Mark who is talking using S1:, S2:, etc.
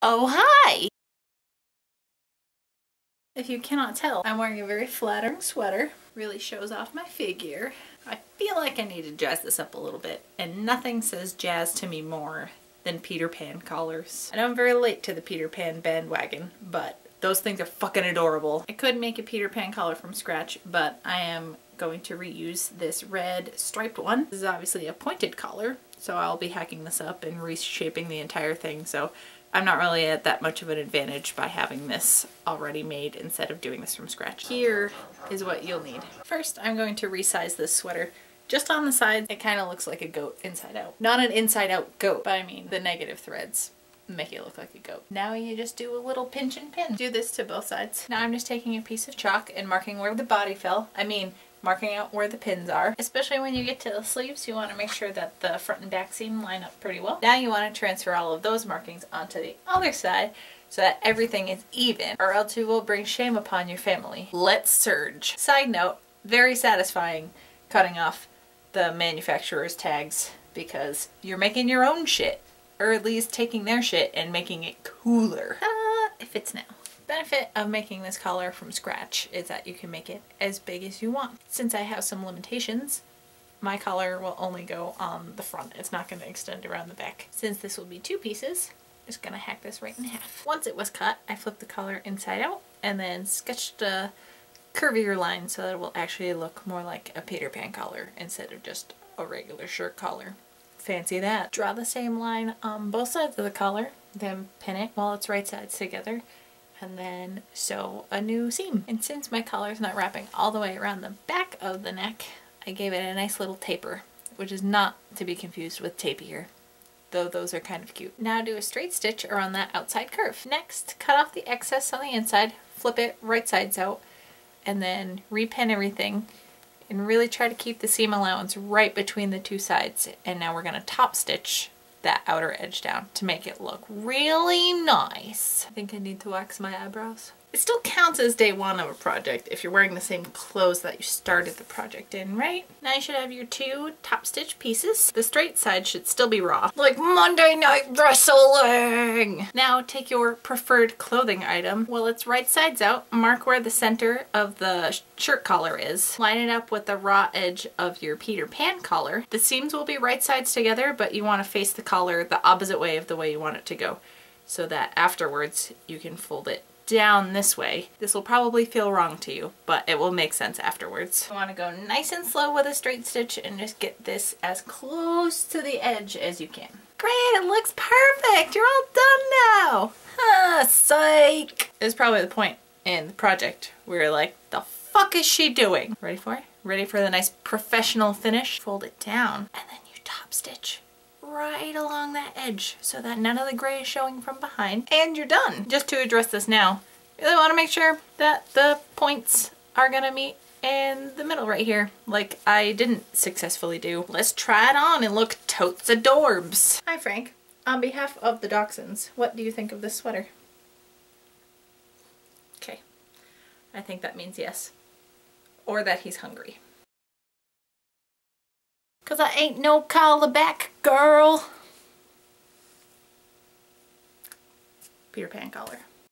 S1: Oh, hi! If you cannot tell, I'm wearing a very flattering sweater. Really shows off my figure. I feel like I need to jazz this up a little bit, and nothing says jazz to me more than Peter Pan collars. I know I'm very late to the Peter Pan bandwagon, but those things are fucking adorable. I could make a Peter Pan collar from scratch, but I am going to reuse this red striped one. This is obviously a pointed collar, so I'll be hacking this up and reshaping the entire thing, so I'm not really at that much of an advantage by having this already made instead of doing this from scratch. Here is what you'll need. First, I'm going to resize this sweater. Just on the sides, it kind of looks like a goat inside out. Not an inside out goat, but I mean the negative threads make it look like a goat. Now you just do a little pinch and pin. Do this to both sides. Now I'm just taking a piece of chalk and marking where the body fell. Marking out where the pins are. Especially when you get to the sleeves, you want to make sure that the front and back seam line up pretty well. Now you want to transfer all of those markings onto the other side so that everything is even, or else you will bring shame upon your family. Let's surge. Side note, very satisfying cutting off the manufacturer's tags because you're making your own shit, or at least taking their shit and making it cooler. It fits now. Benefit of making this collar from scratch is that you can make it as big as you want. Since I have some limitations, my collar will only go on the front. It's not going to extend around the back. Since this will be 2 pieces, I'm just going to hack this right in half. Once it was cut, I flipped the collar inside out and then sketched a curvier line so that it will actually look more like a Peter Pan collar instead of just a regular shirt collar. Fancy that. Draw the same line on both sides of the collar, then pin it while it's right sides together, and then sew a new seam. And since my collar is not wrapping all the way around the back of the neck, I gave it a nice little taper, which is not to be confused with tapier, though those are kind of cute. Now do a straight stitch around that outside curve. Next, cut off the excess on the inside, flip it right sides out, and then repin everything and really try to keep the seam allowance right between the 2 sides. And now we're going to top stitch that outer edge down to make it look really nice. I think I need to wax my eyebrows. It still counts as day 1 of a project if you're wearing the same clothes that you started the project in, right? Now you should have your 2 top stitch pieces. The straight side should still be raw, like Monday Night Wrestling! Now take your preferred clothing item. While it's right sides out, mark where the center of the shirt collar is. Line it up with the raw edge of your Peter Pan collar. The seams will be right sides together, but you want to face the collar the opposite way of the way you want it to go, so that afterwards you can fold it down this way. This will probably feel wrong to you, but it will make sense afterwards. You want to go nice and slow with a straight stitch and just get this as close to the edge as you can. Great, it looks perfect! You're all done now! Psych! This is probably the point in the project where you're like, the fuck is she doing? Ready for it? Ready for the nice professional finish? Fold it down and then you top stitch right along that edge so that none of the gray is showing from behind, and you're done. Just to address this now, you really want to make sure that the points are gonna meet in the middle right here, like I didn't successfully do. Let's try it on and look totes adorbs. Hi Frank, on behalf of the Dachshunds, what do you think of this sweater? Okay, I think that means yes, or that he's hungry. 'Cause I ain't no collar back girl. Peter Pan collar.